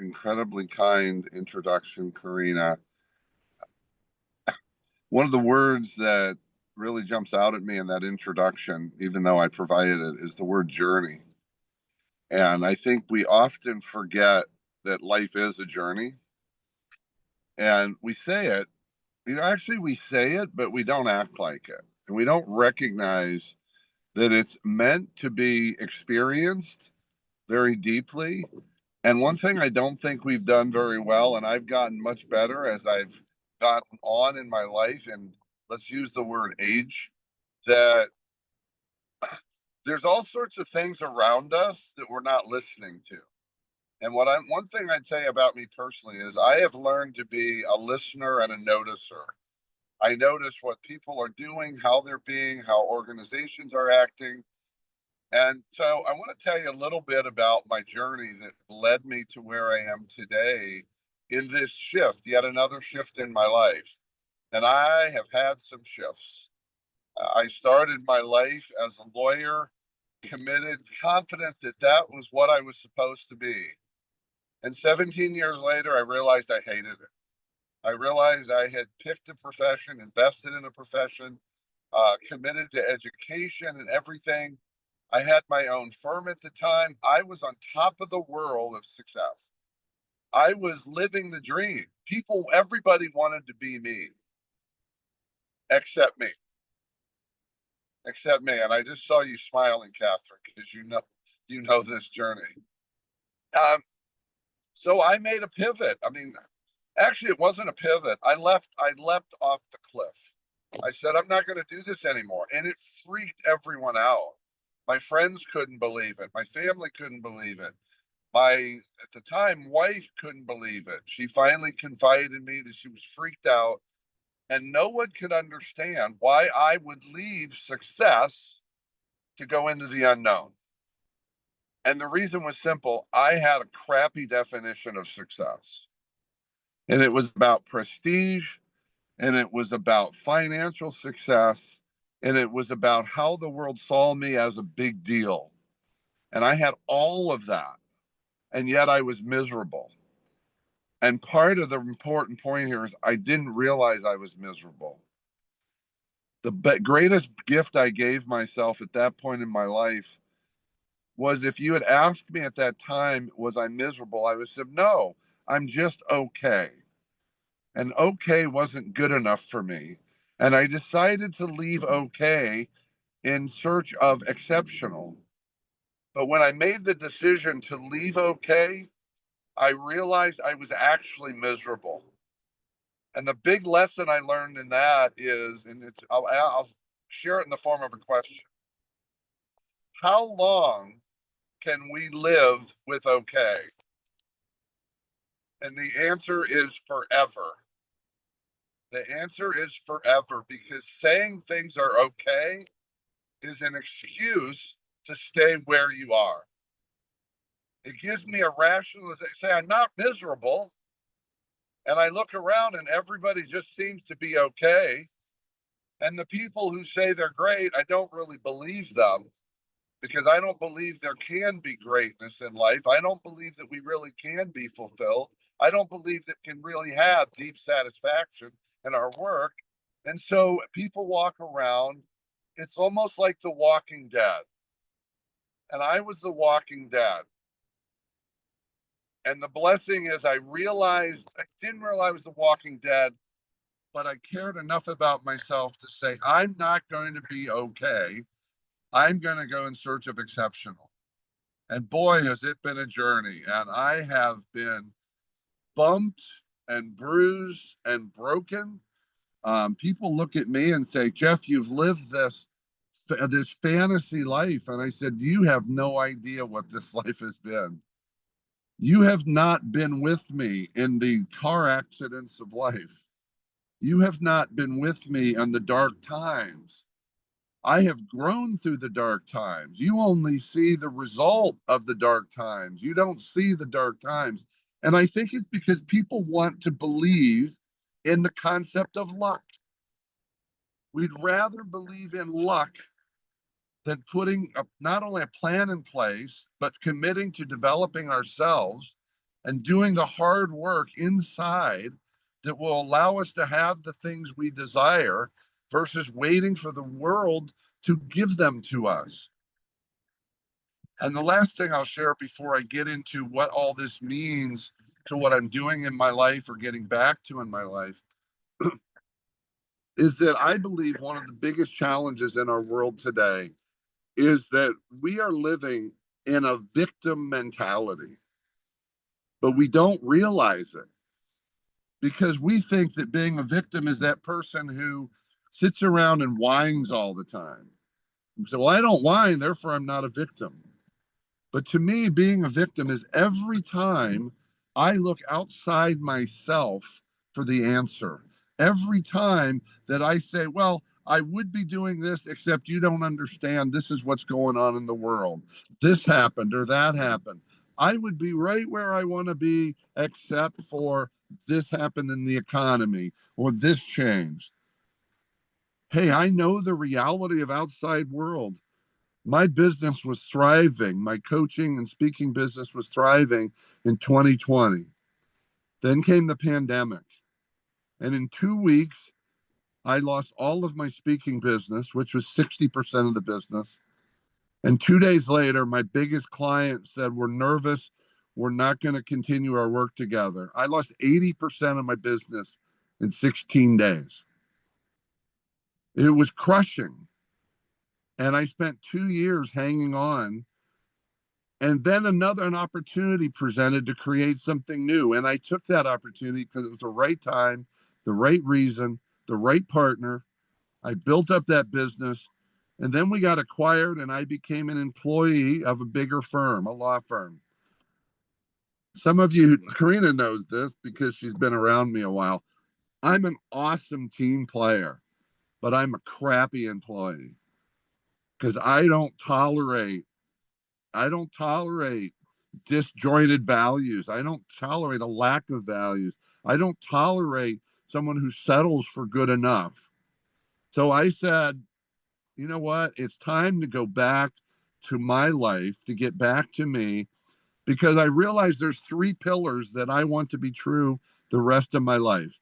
incredibly kind introduction, Karina. One of the words that really jumps out at me in that introduction, even though I provided it, is the word journey. And I think we often forget that life is a journey. And we say it, actually, we say it, but we don't act like it. And we don't recognize that it's meant to be experienced very deeply. And one thing I don't think we've done very well, and I've gotten much better as I've gotten on in my life, and let's use the word age, that there's all sorts of things around us that we're not listening to. And one thing I'd say about me personally is I have learned to be a listener and a noticer. I notice what people are doing, how they're being, how organizations are acting. And so I want to tell you a little bit about my journey that led me to where I am today in this shift, yet another shift in my life. And I have had some shifts. I started my life as a lawyer, committed, confident that that was what I was supposed to be. And 17 years later, I realized I hated it. I realized I had picked a profession, invested in a profession, committed to education and everything. I had my own firm at the time. I was on top of the world of success. I was living the dream. Everybody wanted to be me, except me, except me. And I just saw you smiling, Catherine, because you know this journey. Um, so I made a pivot. I mean, actually, it wasn't a pivot. I leapt off the cliff. I said, I'm not going to do this anymore. And it freaked everyone out. My friends couldn't believe it. My family couldn't believe it. My, at the time, wife couldn't believe it. She finally confided in me that she was freaked out, and no one could understand why I would leave success to go into the unknown. And the reason was simple. I had a crappy definition of success. And it was about prestige, and it was about financial success, and it was about how the world saw me as a big deal. And I had all of that, and yet I was miserable. And part of the important point here is I didn't realize I was miserable. The greatest gift I gave myself at that point in my life was if you had asked me at that time, was I miserable? I would have said, no, I'm just okay. And okay wasn't good enough for me. And I decided to leave okay in search of exceptional. But when I made the decision to leave okay, I realized I was actually miserable. And the big lesson I learned in that is, and I'll share it in the form of a question. How long can we live with okay? And the answer is forever. The answer is forever, because saying things are okay is an excuse to stay where you are. It gives me a rationalization. Say, I'm not miserable. And I look around and everybody just seems to be okay. And the people who say they're great, I don't really believe them, because I don't believe there can be greatness in life. I don't believe that we really can be fulfilled. I don't believe that can really have deep satisfaction in our work. And so people walk around, it's almost like the Walking Dead. And I was the Walking Dead. And the blessing is I didn't realize I was the Walking Dead, but I cared enough about myself to say, I'm not going to be okay. I'm going to go in search of exceptional. And boy, has it been a journey. And I have been bumped and bruised and broken. People look at me and say, Jeff, you've lived this fantasy life. And I said, you have no idea what this life has been. You have not been with me in the car accidents of life. You have not been with me in the dark times. I have grown through the dark times. You only see the result of the dark times. You don't see the dark times. And I think it's because people want to believe in the concept of luck. We'd rather believe in luck than putting not only a plan in place, but committing to developing ourselves and doing the hard work inside that will allow us to have the things we desire versus waiting for the world to give them to us. And the last thing I'll share before I get into what all this means to what I'm doing in my life or getting back to in my life is that I believe one of the biggest challenges in our world today is that we are living in a victim mentality, but we don't realize it because we think that being a victim is that person who sits around and whines all the time. So, well, I don't whine, therefore I'm not a victim. But to me, being a victim is every time I look outside myself for the answer. Every time that I say, well, I would be doing this, except you don't understand. This is what's going on in the world. This happened or that happened. I would be right where I want to be, except for this happened in the economy or this changed. Hey, I know the reality of outside world. My business was thriving. My coaching and speaking business was thriving in 2020. Then came the pandemic. And in 2 weeks, I lost all of my speaking business, which was 60% of the business. And 2 days later, my biggest client said, we're nervous. We're not going to continue our work together. I lost 80% of my business in 16 days. It was crushing. And I spent 2 years hanging on. And then an opportunity presented to create something new. And I took that opportunity because it was the right time, the right reason, the right partner. I built up that business. And then we got acquired and I became an employee of a bigger firm, a law firm. Some of you, Karina knows this because she's been around me a while. I'm an awesome team player, but I'm a crappy employee because I don't tolerate disjointed values. I don't tolerate a lack of values. I don't tolerate someone who settles for good enough. So I said, you know what? It's time to go back to my life, to get back to me, because I realize there's 3 pillars that I want to be true the rest of my life.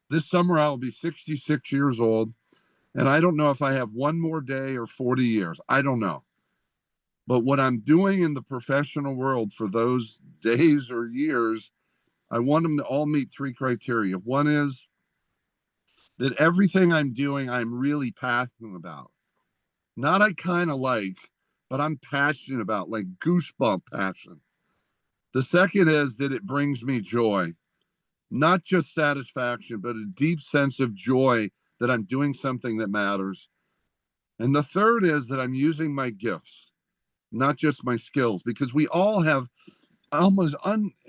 This summer, I'll be 66 years old, and I don't know if I have one more day or 40 years. I don't know. But what I'm doing in the professional world for those days or years, I want them to all meet 3 criteria. One is that everything I'm doing, I'm really passionate about. Not I kind of like, but I'm passionate about, like goosebump passion. The second is that it brings me joy, not just satisfaction, but a deep sense of joy that I'm doing something that matters. And the third is that I'm using my gifts, not just my skills, because we all have almost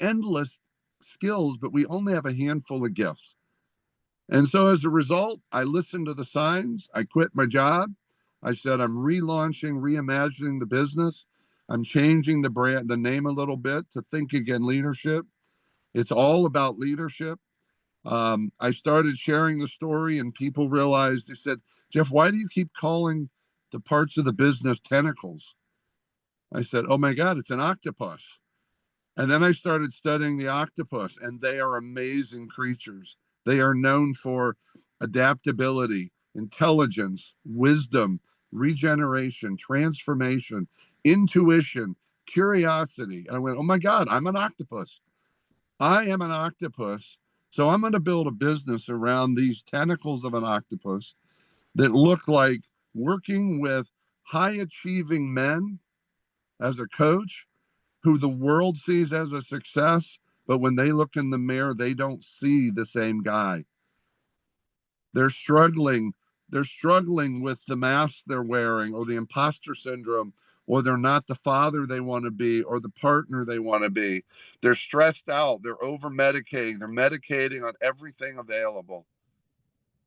endless skills, but we only have a handful of gifts. And so as a result, I listened to the signs. I quit my job. I said, I'm relaunching, reimagining the business. I'm changing the brand, the name a little bit to Think Again Leadership. It's all about leadership. I started sharing the story and people realized, they said, Jeff, why do you keep calling the parts of the business tentacles? I said, oh my God, it's an octopus. And then I started studying the octopus, and they are amazing creatures. They are known for adaptability, intelligence, wisdom, regeneration, transformation, intuition, curiosity. And I went, oh my God, I'm an octopus. I am an octopus. So I'm going to build a business around these tentacles of an octopus that look like working with high achieving men as a coach who the world sees as a success, but when they look in the mirror, they don't see the same guy. They're struggling. They're struggling with the mask they're wearing or the imposter syndrome, or they're not the father they want to be or the partner they want to be. They're stressed out. They're over medicating. They're medicating on everything available.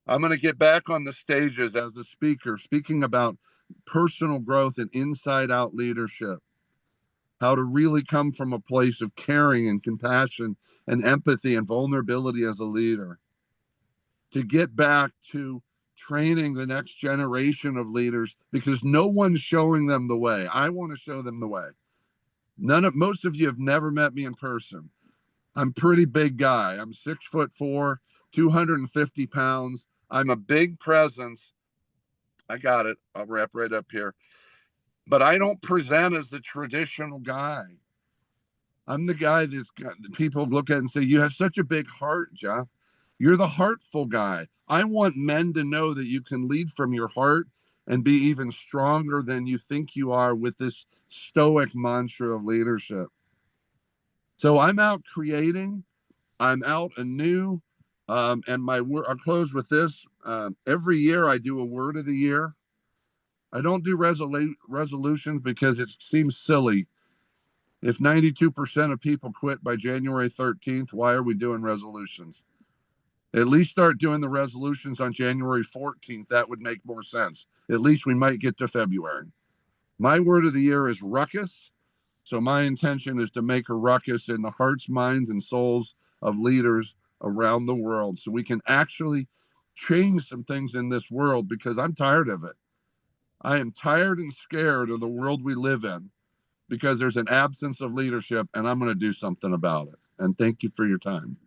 I'm going to get back on the stages as a speaker, speaking about personal growth and inside out leadership, how to really come from a place of caring and compassion and empathy and vulnerability as a leader, to get back to training the next generation of leaders because no one's showing them the way. I want to show them the way. Most of you have never met me in person. I'm pretty big guy. I'm 6'4", 250 pounds. I'm a big presence. I got it. I'll wrap right up here. But I don't present as the traditional guy. I'm the guy that's got people look at and say, "You have such a big heart, Jeff. You're the heartful guy." I want men to know that you can lead from your heart and be even stronger than you think you are with this stoic mantra of leadership. So I'm out creating, I'm out anew. And my word, I'll close with this. Every year I do a word of the year. I don't do resolutions because it seems silly. If 92% of people quit by January 13th, why are we doing resolutions? At least start doing the resolutions on January 14th. That would make more sense. At least we might get to February. My word of the year is ruckus. So my intention is to make a ruckus in the hearts, minds, and souls of leaders around the world so we can actually change some things in this world, because I'm tired of it. I am tired and scared of the world we live in because there's an absence of leadership, and I'm going to do something about it. And thank you for your time.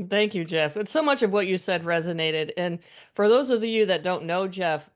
Thank you, Jeff. And so much of what you said resonated. And for those of you that don't know Jeff,